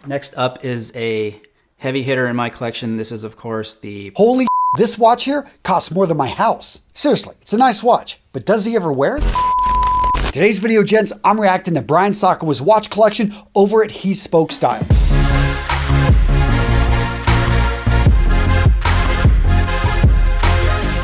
Next up is a heavy hitter in my collection. This is, of course, the... Holy this watch here costs more than my house. Seriously, it's a nice watch, but does he ever wear it? Today's video, gents, I'm reacting to Brian Sakawa's watch collection over at He Spoke Style.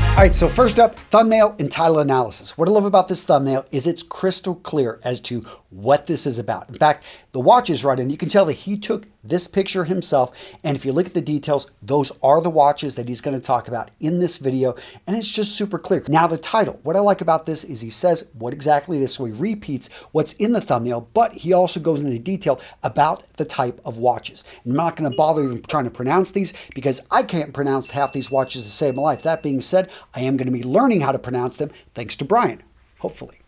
All right, so first up, thumbnail and title analysis. What I love about this thumbnail is it's crystal clear as to what this is about. In fact, the watch is right in. You can tell that he took this picture himself, and if you look at the details, those are the watches that he's going to talk about in this video, and it's just super clear. Now, the title, what I like about this is he says what exactly it is, so he repeats what's in the thumbnail, but he also goes into detail about the type of watches. I'm not going to bother even trying to pronounce these because I can't pronounce half these watches to save my life. That being said, I am going to be learning how to pronounce them thanks to Brian, hopefully.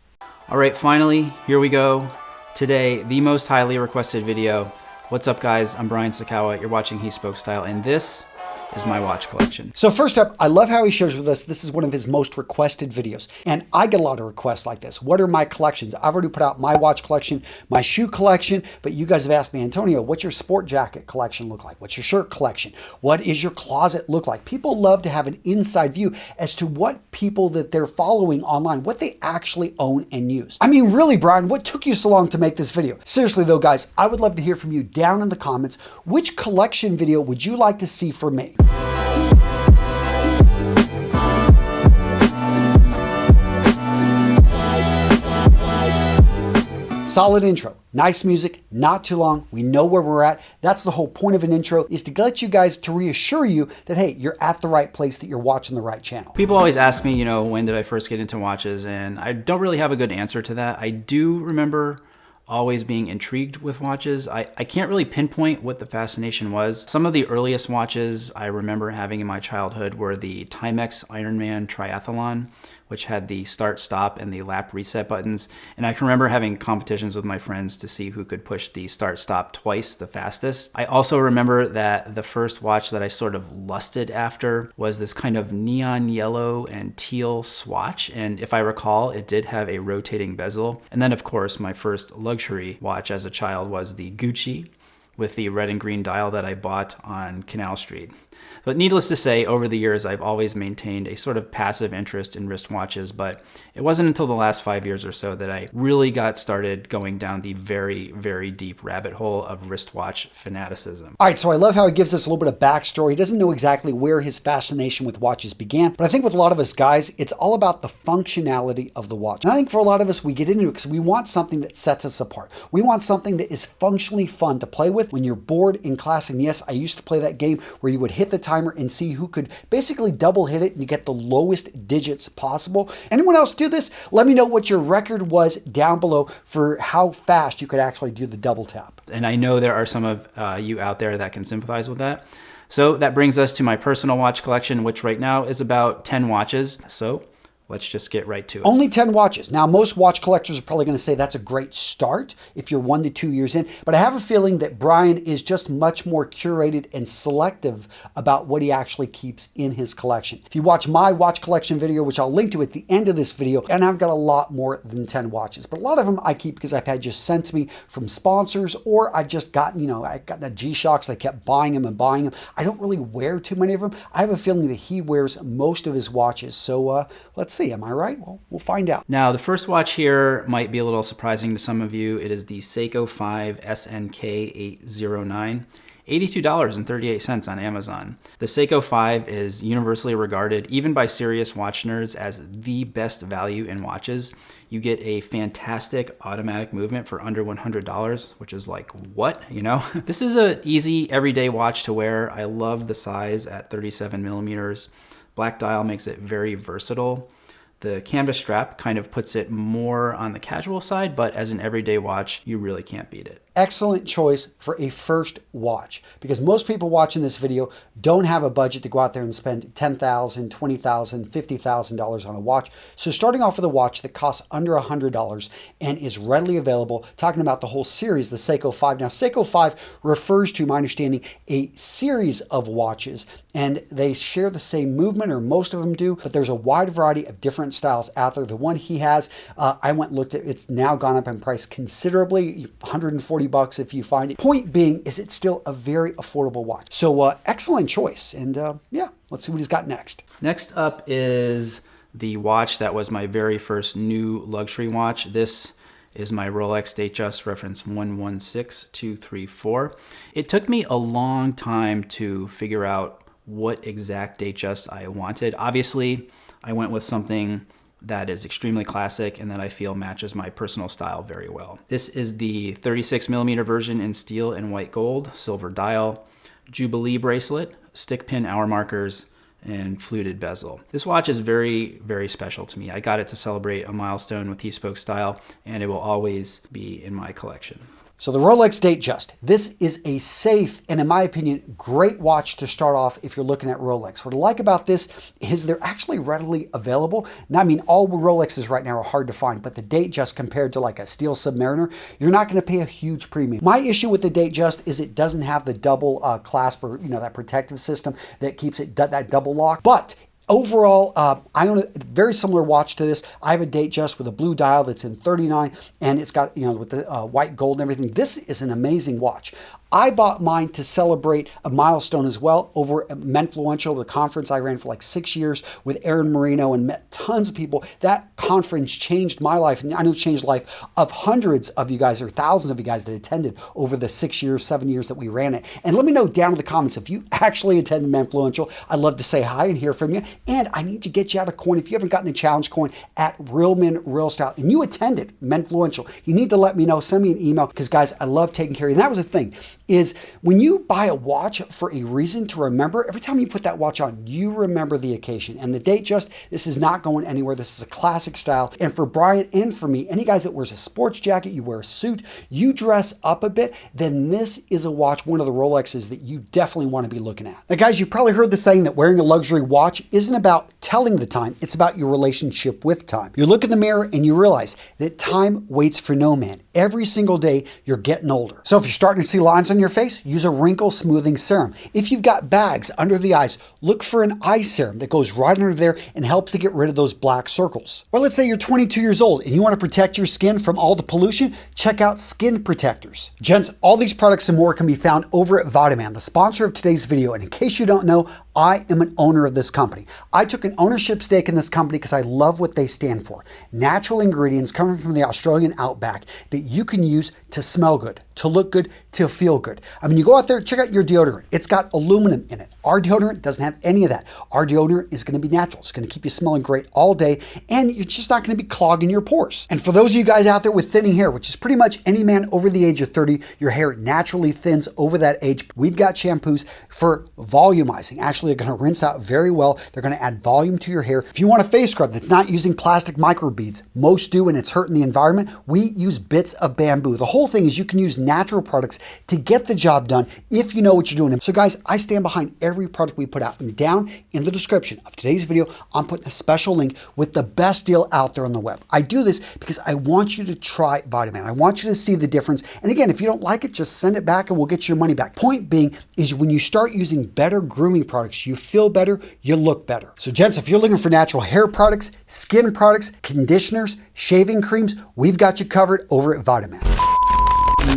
All right, finally, here we go. Today, the most highly requested video. What's up, guys? I'm Brian Sakawa. You're watching He Spoke Style, and this is my watch collection. So first up, I love how he shares with us, this is one of his most requested videos. And I get a lot of requests like this. What are my collections? I've already put out my watch collection, my shoe collection, but you guys have asked me, Antonio, what's your sport jacket collection look like? What's your shirt collection? What is your closet look like? People love to have an inside view as to what people that they're following online, what they actually own and use. I mean, really, Brian, what took you so long to make this video? Seriously though, guys, I would love to hear from you down in the comments. Which collection video would you like to see from me? Solid intro, nice music, not too long. We know where we're at. That's the whole point of an intro, is to let you guys, to reassure you that, hey, you're at the right place, that you're watching the right channel. People always ask me, when did I first get into watches? And I don't really have a good answer to that. I do remember always being intrigued with watches. I can't really pinpoint what the fascination was. Some of the earliest watches I remember having in my childhood were the Timex Ironman Triathlon, which had the start, stop, and the lap reset buttons. And I can remember having competitions with my friends to see who could push the start, stop twice the fastest. I also remember that the first watch that I sort of lusted after was this kind of neon yellow and teal Swatch. And if I recall, it did have a rotating bezel. And then, of course, my first luxury watch as a child was the Gucci with the red and green dial that I bought on Canal Street. But needless to say, over the years, I've always maintained a sort of passive interest in wristwatches, but it wasn't until the last 5 years or so that I really got started going down the very, very deep rabbit hole of wristwatch fanaticism. All right, so I love how he gives us a little bit of backstory. He doesn't know exactly where his fascination with watches began, but I think with a lot of us guys, it's all about the functionality of the watch. And I think for a lot of us, we get into it because we want something that sets us apart. We want something that is functionally fun to play with when you're bored in class. And yes, I used to play that game where you would hit the timer and see who could basically double hit it and you get the lowest digits possible. Anyone else do this? Let me know what your record was down below for how fast you could actually do the double tap. And I know there are some of you out there that can sympathize with that. So that brings us to my personal watch collection, which right now is about 10 watches. So let's just get right to it. Only 10 watches. Now, most watch collectors are probably going to say that's a great start if you're 1 to 2 years in, but I have a feeling that Brian is just much more curated and selective about what he actually keeps in his collection. If you watch my watch collection video, which I'll link to at the end of this video, and I've got a lot more than 10 watches, but a lot of them I keep because I've had just sent to me from sponsors, or I've just gotten, I've gotten the G-Shocks. I kept buying them and buying them. I don't really wear too many of them. I have a feeling that he wears most of his watches. So let's see. Am I right? Well, we'll find out. Now, the first watch here might be a little surprising to some of you. It is the Seiko 5 SNK 809. $82.38 on Amazon. The Seiko 5 is universally regarded, even by serious watch nerds, as the best value in watches. You get a fantastic automatic movement for under $100, which is like, what, This is an easy everyday watch to wear. I love the size at 37 millimeters. Black dial makes it very versatile. The canvas strap kind of puts it more on the casual side, but as an everyday watch, you really can't beat it. Excellent choice for a first watch, because most people watching this video don't have a budget to go out there and spend $10,000, $20,000, $50,000 on a watch. So starting off with a watch that costs under $100 and is readily available, talking about the whole series, the Seiko 5. Now, Seiko 5 refers to, my understanding, a series of watches, and they share the same movement, or most of them do, but there's a wide variety of different styles out there. The one he has, I went and looked at, it's now gone up in price considerably, $140 40 bucks if you find it. Point being is it's still a very affordable watch. So excellent choice. And yeah, let's see what he's got next. Next up is the watch that was my very first new luxury watch. This is my Rolex Datejus reference 116234. It took me a long time to figure out what exact Datejus I wanted. Obviously, I went with something that is extremely classic and that I feel matches my personal style very well. This is the 36mm version in steel and white gold, silver dial, Jubilee bracelet, stick pin hour markers, and fluted bezel. This watch is very, very special to me. I got it to celebrate a milestone with T-spoke style, and it will always be in my collection. So the Rolex Datejus, this is a safe and, in my opinion, great watch to start off if you're looking at Rolex. What I like about this is they're actually readily available. Now, I mean, all Rolexes right now are hard to find, but the Datejus compared to like a Steel Submariner, you're not going to pay a huge premium. My issue with the Datejus is it doesn't have the double clasp or, that protective system that keeps it, that double lock. But overall, I own a very similar watch to this. I have a Datejus with a blue dial that's in 39, and it's got, with the white gold and everything. This is an amazing watch. I bought mine to celebrate a milestone as well over at Menfluential, the conference I ran for like 6 years with Aaron Marino and met tons of people. That conference changed my life, and I know it changed the life of hundreds of you guys or thousands of you guys that attended over the 6 years, 7 years that we ran it. And let me know down in the comments if you actually attended Menfluential. I'd love to say hi and hear from you. And I need to get you out a coin. If you haven't gotten the challenge coin at Real Men Real Style and you attended Menfluential, you need to let me know. Send me an email because, guys, I love taking care of you. And that was the thing. Is when you buy a watch for a reason to remember, every time you put that watch on, you remember the occasion. And the Datejus, this is not going anywhere. This is a classic style. And for Brian and for me, any guys that wears a sports jacket, you wear a suit, you dress up a bit, then this is a watch, one of the Rolexes that you definitely want to be looking at. Now, guys, you probably heard the saying that wearing a luxury watch isn't about telling the time, it's about your relationship with time. You look in the mirror and you realize that time waits for no man. Every single day, you're getting older. So if you're starting to see lines on your face, use a wrinkle smoothing serum. If you've got bags under the eyes, look for an eye serum that goes right under there and helps to get rid of those black circles. Or let's say you're 22 years old and you want to protect your skin from all the pollution, check out Skin Protectors. Gents, all these products and more can be found over at Vitaman, the sponsor of today's video. And in case you don't know, I am an owner of this company. I took an ownership stake in this company because I love what they stand for. Natural ingredients coming from the Australian outback that you can use to smell good, to look good, to feel good. I mean, you go out there, check out your deodorant. It's got aluminum in it. Our deodorant doesn't have any of that. Our deodorant is going to be natural. It's going to keep you smelling great all day, and you're just not going to be clogging your pores. And for those of you guys out there with thinning hair, which is pretty much any man over the age of 30, your hair naturally thins over that age. We've got shampoos for volumizing. Actually, they're going to rinse out very well. They're going to add volume to your hair. If you want a face scrub that's not using plastic microbeads, most do, and it's hurting the environment, we use bits of bamboo. The whole thing is you can use natural products to get the job done if you know what you're doing. So guys, I stand behind every product we put out. And down in the description of today's video, I'm putting a special link with the best deal out there on the web. I do this because I want you to try Vitaman. I want you to see the difference. And again, if you don't like it, just send it back and we'll get your money back. Point being is when you start using better grooming products, you feel better, you look better. So gents, if you're looking for natural hair products, skin products, conditioners, shaving creams, we've got you covered over at Vitaman.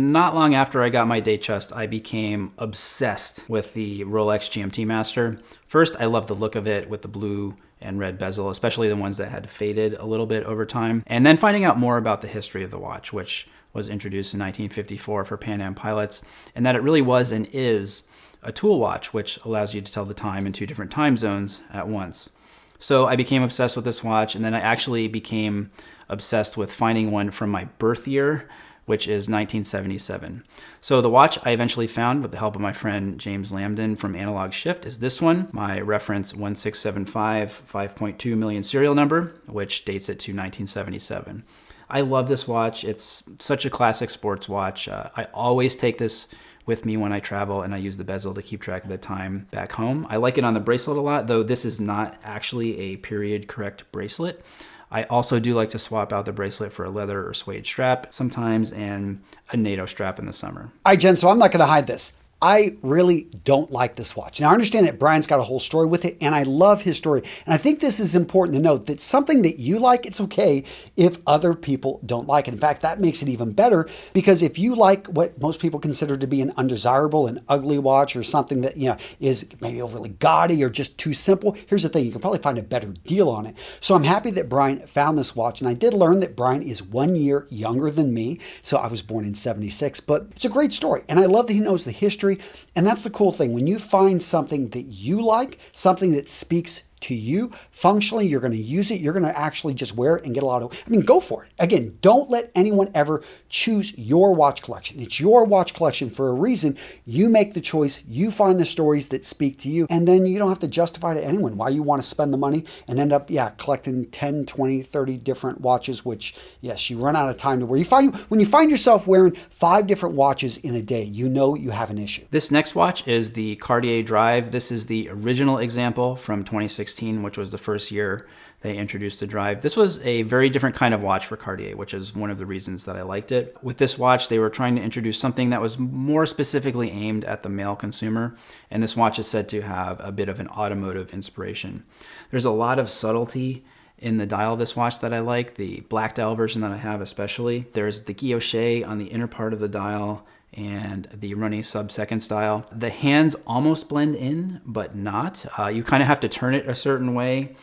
Not long after I got my Datejus, I became obsessed with the Rolex GMT Master. First, I loved the look of it with the blue and red bezel, especially the ones that had faded a little bit over time. And then finding out more about the history of the watch, which was introduced in 1954 for Pan Am pilots, and that it really was and is a tool watch, which allows you to tell the time in 2 different time zones at once. So I became obsessed with this watch, and then I actually became obsessed with finding one from my birth year, which is 1977. So the watch I eventually found with the help of my friend James Lambden from Analog Shift is this one, my reference 1675 5.2 million serial number, which dates it to 1977. I love this watch. It's such a classic sports watch. I always take this with me when I travel, and I use the bezel to keep track of the time back home. I like it on the bracelet a lot, though this is not actually a period correct bracelet. I also do like to swap out the bracelet for a leather or suede strap sometimes and a NATO strap in the summer. All right, Jen, so I'm not going to hide this. I really don't like this watch. Now, I understand that Brian's got a whole story with it, and I love his story. And I think this is important to note that something that you like, it's okay if other people don't like it. In fact, that makes it even better, because if you like what most people consider to be an undesirable and ugly watch, or something that, is maybe overly gaudy or just too simple, here's the thing, you can probably find a better deal on it. So I'm happy that Brian found this watch, and I did learn that Brian is 1 year younger than me. So I was born in 76, but it's a great story. And I love that he knows the history. And that's the cool thing. When you find something that you like, something that speaks to you, functionally, you're going to use it. You're going to actually just wear it and get a lot of, go for it. Again, don't let anyone ever choose your watch collection. It's your watch collection for a reason. You make the choice. You find the stories that speak to you. And then you don't have to justify to anyone why you want to spend the money and end up, collecting 10, 20, 30 different watches, which, yes, you run out of time to wear. When you find yourself wearing 5 different watches in a day, you know you have an issue. This next watch is the Cartier Drive. This is the original example from 2016. Which was the first year they introduced the Drive. This was a very different kind of watch for Cartier, which is one of the reasons that I liked it. With this watch, they were trying to introduce something that was more specifically aimed at the male consumer, and this watch is said to have a bit of an automotive inspiration. There's a lot of subtlety in the dial of this watch that I like, the black dial version that I have especially. There's the guilloche on the inner part of the dial, and the running sub-second style. The hands almost blend in, but not. You kind of have to turn it a certain way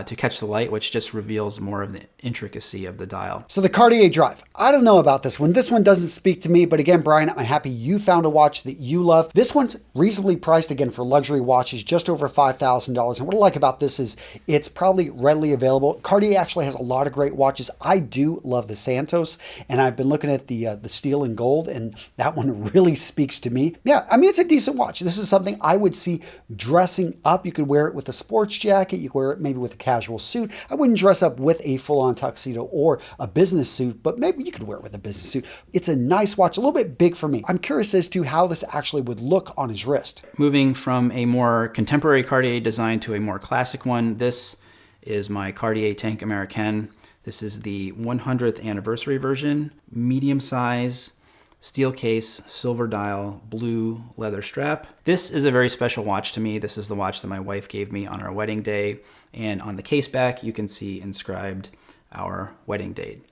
to catch the light, which just reveals more of the intricacy of the dial. So the Cartier Drive, I don't know about this one. This one doesn't speak to me, but again, Brian, I'm happy you found a watch that you love. This one's reasonably priced, again, for luxury watches, just over $5,000. And what I like about this is it's probably readily available. Cartier actually has a lot of great watches. I do love the Santos, and I've been looking at the steel and gold, and that one really speaks to me. Yeah, it's a decent watch. This is something I would see dressing up. You could wear it with a sports jacket. You could wear it maybe with a casual suit. I wouldn't dress up with a full-on tuxedo or a business suit, but maybe you could wear it with a business suit. It's a nice watch, a little bit big for me. I'm curious as to how this actually would look on his wrist. Moving from a more contemporary Cartier design to a more classic one, this is my Cartier Tank Américaine. This is the 100th anniversary version, medium size, steel case, silver dial, blue leather strap. This is a very special watch to me. This is the watch that my wife gave me on our wedding day. And on the case back, you can see inscribed our wedding date.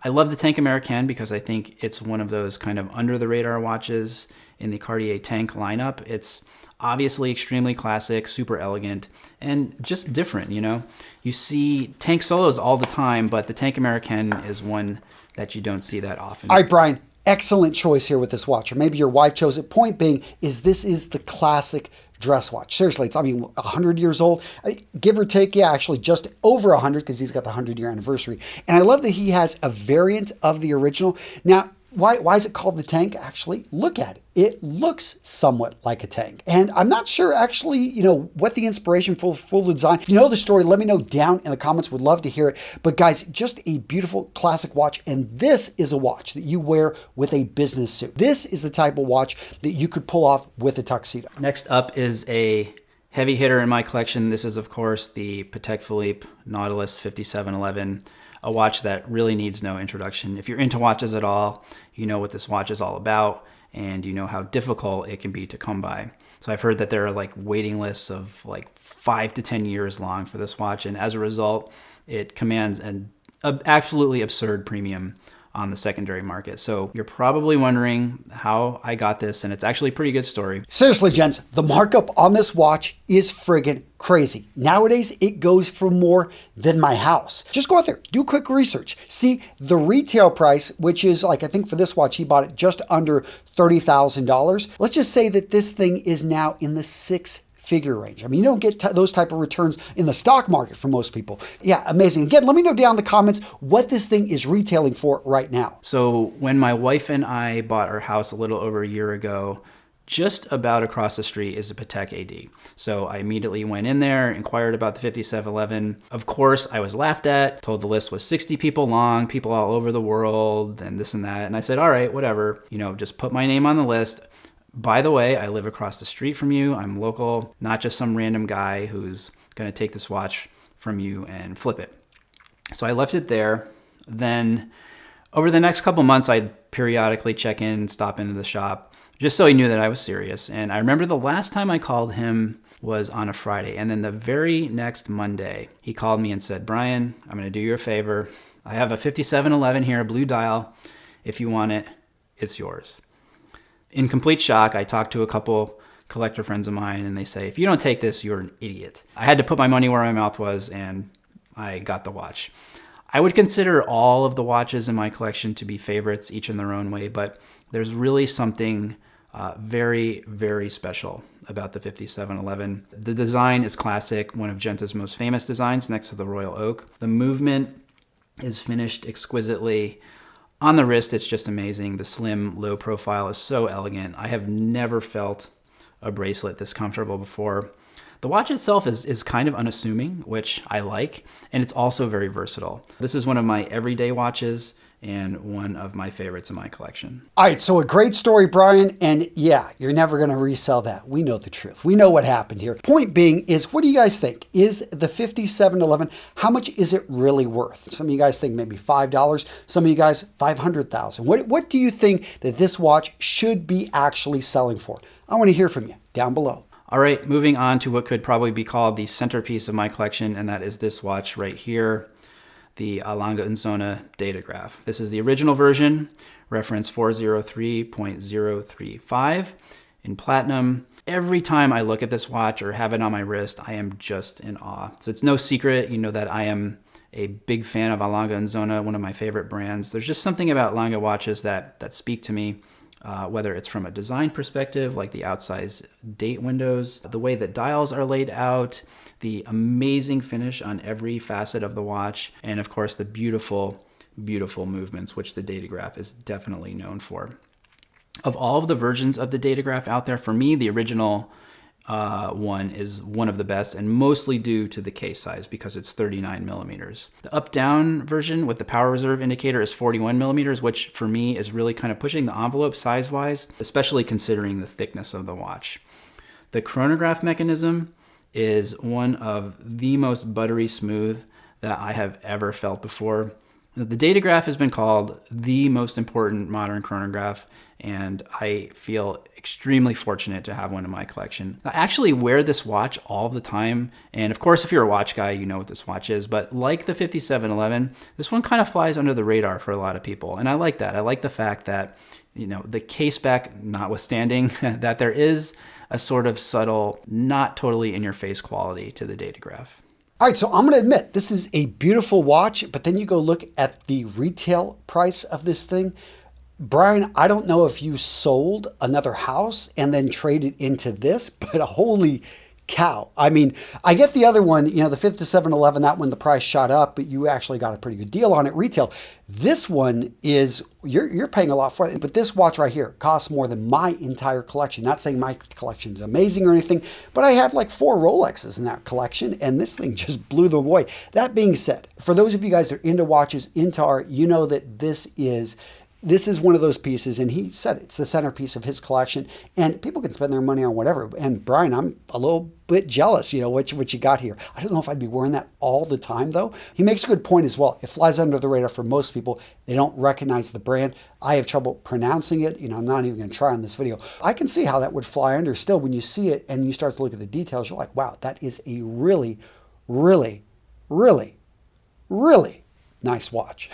I love the Tank Américaine because I think it's one of those kind of under the radar watches in the Cartier Tank lineup. It's obviously extremely classic, super elegant, and just different, You see Tank solos all the time, but the Tank Américaine is one that you don't see that often. All right, Brian. Excellent choice here with this watch, or maybe your wife chose it. Point being is this is the classic dress watch. Seriously, it's 100 years old, give or take. Actually just over 100 because he's got the 100-year anniversary. And I love that he has a variant of the original. Now, why is it called the Tank? Actually, look at it. It looks somewhat like a tank. And I'm not sure actually, what the inspiration for full design. If you know the story, let me know down in the comments. Would love to hear it. But guys, just a beautiful classic watch. And this is a watch that you wear with a business suit. This is the type of watch that you could pull off with a tuxedo. Next up is a heavy hitter in my collection. This is, of course, the Patek Philippe Nautilus 5711. A watch that really needs no introduction. If you're into watches at all, you know what this watch is all about, and you know how difficult it can be to come by. So I've heard that there are waiting lists of 5 to 10 years long for this watch, and as a result, it commands an absolutely absurd premium on the secondary market. So you're probably wondering how I got this, and it's actually a pretty good story. Seriously, gents, the markup on this watch is friggin' crazy. Nowadays, it goes for more than my house. Just go out there, do quick research. See the retail price, which is I think for this watch, he bought it just under $30,000. Let's just say that this thing is now in the six-figure range. You don't get those type of returns in the stock market for most people. Yeah, amazing. Again, let me know down in the comments what this thing is retailing for right now. So when my wife and I bought our house a little over a year ago, just about across the street is a Patek AD. So I immediately went in there, inquired about the 5711. Of course, I was laughed at, told the list was 60 people long, people all over the world, and this and that. And I said, all right, whatever, just put my name on the list. By the way, I live across the street from you. I'm local, not just some random guy who's going to take this watch from you and flip it. So I left it there. Then over the next couple months, I'd periodically check in, stop into the shop, just so he knew that I was serious. And I remember the last time I called him was on a Friday. And then the very next Monday, he called me and said, Brian, I'm going to do you a favor. I have a 5711 here, a blue dial. If you want it, it's yours. In complete shock, I talked to a couple collector friends of mine, and they say, if you don't take this, you're an idiot. I had to put my money where my mouth was, and I got the watch. I would consider all of the watches in my collection to be favorites, each in their own way, but there's really something very, very special about the 5711. The design is classic, one of Genta's most famous designs next to the Royal Oak. The movement is finished exquisitely. On the wrist, it's just amazing. The slim, low profile is so elegant. I have never felt a bracelet this comfortable before. The watch itself is kind of unassuming, which I like, and it's also very versatile. This is one of my everyday watches and one of my favorites in my collection. All right, so a great story, Brian, and yeah, you're never going to resell that. We know the truth. We know what happened here. Point being is, what do you guys think? Is the 5711, how much is it really worth? Some of you guys think maybe $5. Some of you guys, $500,000. What do you think that this watch should be actually selling for? I want to hear from you down below. All right, moving on to what could probably be called the centerpiece of my collection, and that is this watch right here, the Lange Söhned Datejus. This is the original version, reference 403.035 in platinum. Every time I look at this watch or have it on my wrist, I am just in awe. So it's no secret, you know, that I am a big fan of Lange Söhned, one of my favorite brands. There's just something about Lange watches that speak to me. Whether it's from a design perspective, like the outsized date windows, the way that dials are laid out, the amazing finish on every facet of the watch, and of course the beautiful, beautiful movements, which the Datejus is definitely known for. Of all of the versions of the Datejus out there, for me, the original one is one of the best, and mostly due to the case size because it's 39 millimeters. The up-down version with the power reserve indicator is 41 millimeters, which for me is really kind of pushing the envelope size-wise, especially considering the thickness of the watch. The chronograph mechanism is one of the most buttery smooth that I have ever felt before. The Datejus has been called the most important modern chronograph, and I feel extremely fortunate to have one in my collection. I actually wear this watch all the time, and of course, if you're a watch guy, you know what this watch is, but like the 5711, this one kind of flies under the radar for a lot of people, and I like that. I like the fact that, you know, the case back notwithstanding, that there is a sort of subtle, not totally in-your-face quality to the Datejus. All right, so I'm going to admit, this is a beautiful watch, but then you go look at the retail price of this thing. Brian, I don't know if you sold another house and then traded into this, but holy cow. I mean, I get the other one, you know, the 5711, that one, the price shot up, but you actually got a pretty good deal on it retail. This one is, you're paying a lot for it, but this watch right here costs more than my entire collection. Not saying my collection is amazing or anything, but I have like 4 Rolexes in that collection, and this thing just blew them away. That being said, for those of you guys that are into watches, into art, you know that this is one of those pieces, and he said it's the centerpiece of his collection, and people can spend their money on whatever. And Brian, I'm a little bit jealous, you know, what you got here. I don't know if I'd be wearing that all the time, though. He makes a good point as well. It flies under the radar for most people. They don't recognize the brand. I have trouble pronouncing it. You know, I'm not even going to try on this video. I can see how that would fly under. Still, when you see it and you start to look at the details, you're like, wow, that is a really, really, really, really nice watch.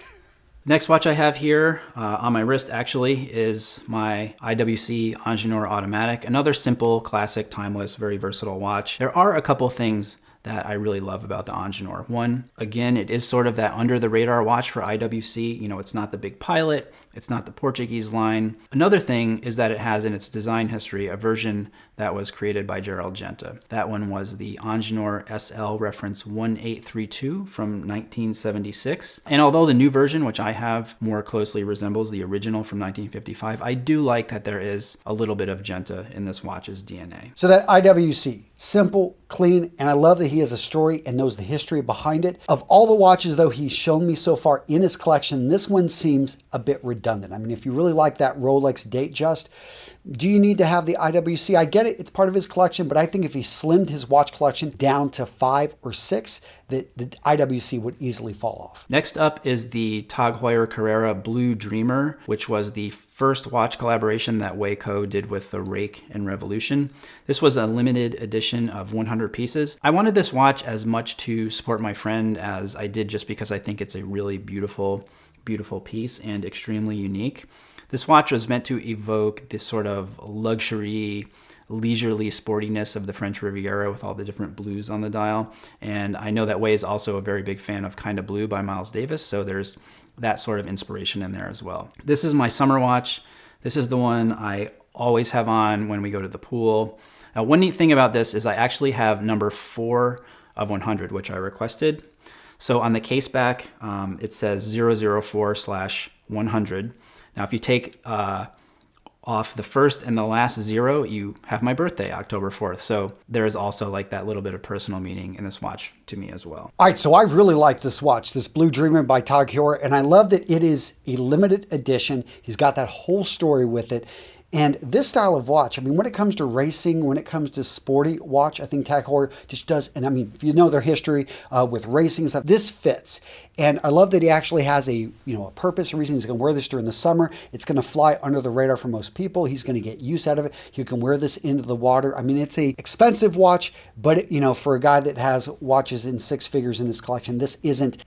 Next watch I have here on my wrist actually is my IWC Ingenieur Automatic, another simple, classic, timeless, very versatile watch. There are a couple things that I really love about the Ingenieur. One, again, it is sort of that under the radar watch for IWC. You know, it's not the big Pilot, it's not the Portuguese line. Another thing is that it has in its design history a version that was created by Gerald Genta. That one was the Ingenieur SL reference 1832 from 1976. And although the new version, which I have, more closely resembles the original from 1955, I do like that there is a little bit of Genta in this watch's DNA. So that IWC, simple, clean, and I love that he has a story and knows the history behind it. Of all the watches, though, he's shown me so far in his collection, this one seems a bit redundant. I mean, if you really like that Rolex Datejus, do you need to have the IWC? I get it, it's part of his collection, but I think if he slimmed his watch collection down to 5 or 6, that the IWC would easily fall off. Next up is the Tag Heuer Carrera Blue Dreamer, which was the first watch collaboration that Seiko did with the Rake and Revolution. This was a limited edition of 100 pieces. I wanted this watch as much to support my friend as I did just because I think it's a really beautiful piece and extremely unique. This watch was meant to evoke this sort of luxury, leisurely sportiness of the French Riviera with all the different blues on the dial. And I know that Wei is also a very big fan of Kinda Blue by Miles Davis, so there's that sort of inspiration in there as well. This is my summer watch. This is the one I always have on when we go to the pool. Now, one neat thing about this is I actually have number 4 of 100, which I requested. So on the case back, it says 004/100. Now, if you take off the first and the last 0, you have my birthday, October 4th. So there is also like that little bit of personal meaning in this watch to me as well. All right, so I really like this watch, this Blue Dreamer by Tag Heuer, and I love that it is a limited edition. He's got that whole story with it. And this style of watch, I mean, when it comes to racing, when it comes to sporty watch, I think Tag Heuer just does, and I mean, if you know their history with racing and stuff, this fits. And I love that he actually has a purpose, a reason. He's going to wear this during the summer. It's going to fly under the radar for most people. He's going to get use out of it. You can wear this into the water. I mean, it's a expensive watch, but for a guy that has watches in 6 figures in his collection, this isn't,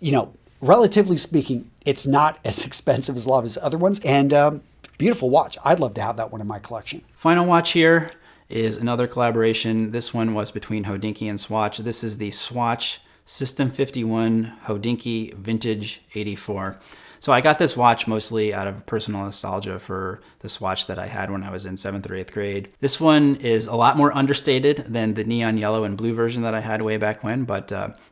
relatively speaking, it's not as expensive as a lot of his other ones. And beautiful watch. I'd love to have that one in my collection. Final watch here is another collaboration. This one was between HODINKEE and Swatch. This is the Swatch Sistem 51 HODINKEE Vintage 84. So I got this watch mostly out of personal nostalgia for the Swatch that I had when I was in 7th or 8th grade. This one is a lot more understated than the neon yellow and blue version that I had way back when, but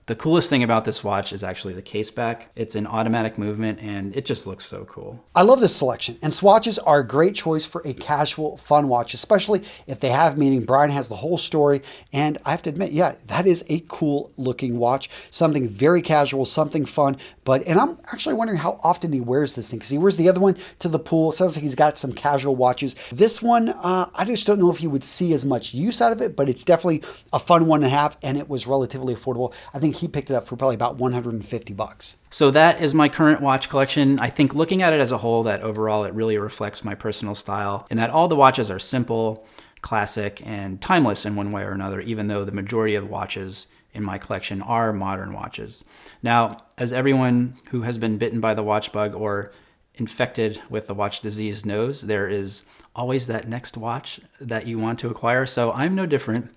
the coolest thing about this watch is actually the case back. It's an automatic movement and it just looks so cool. I love this selection, and Swatches are a great choice for a casual, fun watch, especially if they have meaning. Brian has the whole story, and I have to admit, yeah, that is a cool looking watch. Something very casual, something fun, and I'm actually wondering how often he wears this thing, because he wears the other one to the pool. It sounds like he's got some casual watches. This one, I just don't know if you would see as much use out of it, but it's definitely a fun one to have, and it was relatively affordable. I think he picked it up for probably about $150. So that is my current watch collection. I think looking at it as a whole, that overall it really reflects my personal style, and that all the watches are simple, classic, and timeless in one way or another, even though the majority of watches in my collection are modern watches. Now, as everyone who has been bitten by the watch bug or infected with the watch disease knows, there is always that next watch that you want to acquire. So I'm no different.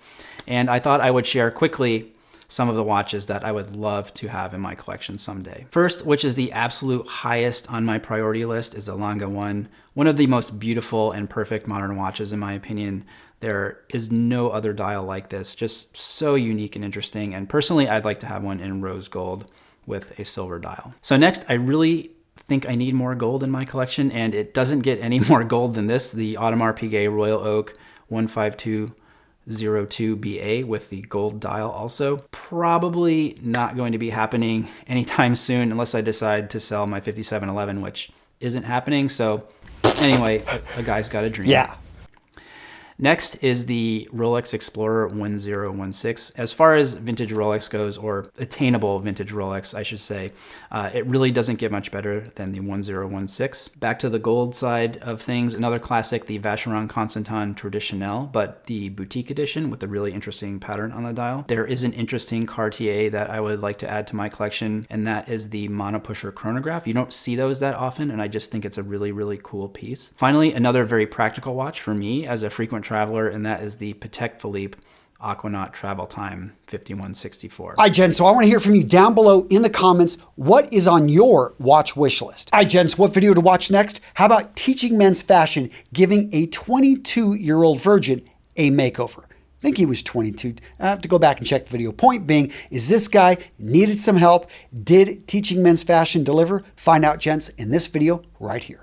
And I thought I would share quickly some of the watches that I would love to have in my collection someday. First, which is the absolute highest on my priority list, is a Lange 1. One of the most beautiful and perfect modern watches in my opinion. There is no other dial like this, just so unique and interesting. And personally, I'd like to have one in rose gold with a silver dial. So next, I really think I need more gold in my collection, and it doesn't get any more gold than this, the Audemars Piguet Royal Oak 15202BA with the gold dial also. Probably not going to be happening anytime soon unless I decide to sell my 5711, which isn't happening. So anyway, a guy's got a dream. Yeah. Next is the Rolex Explorer 1016. As far as vintage Rolex goes, or attainable vintage Rolex, I should say, it really doesn't get much better than the 1016. Back to the gold side of things, another classic, the Vacheron Constantin Traditionnel, but the boutique edition with a really interesting pattern on the dial. There is an interesting Cartier that I would like to add to my collection, and that is the Monopusher chronograph. You don't see those that often, and I just think it's a really, really cool piece. Finally, another very practical watch for me as a frequent traveler, and that is the Patek Philippe Aquanaut Travel Time 5164. All right, Jen, so I want to hear from you down below in the comments. What is on your watch wish list? All right, Jen, so what video to watch next? How about teaching men's fashion, giving a 22-year-old virgin a makeover? I think he was 22. I have to go back and check the video. Point being, is this guy needed some help? Did teaching men's fashion deliver? Find out, gents, in this video right here.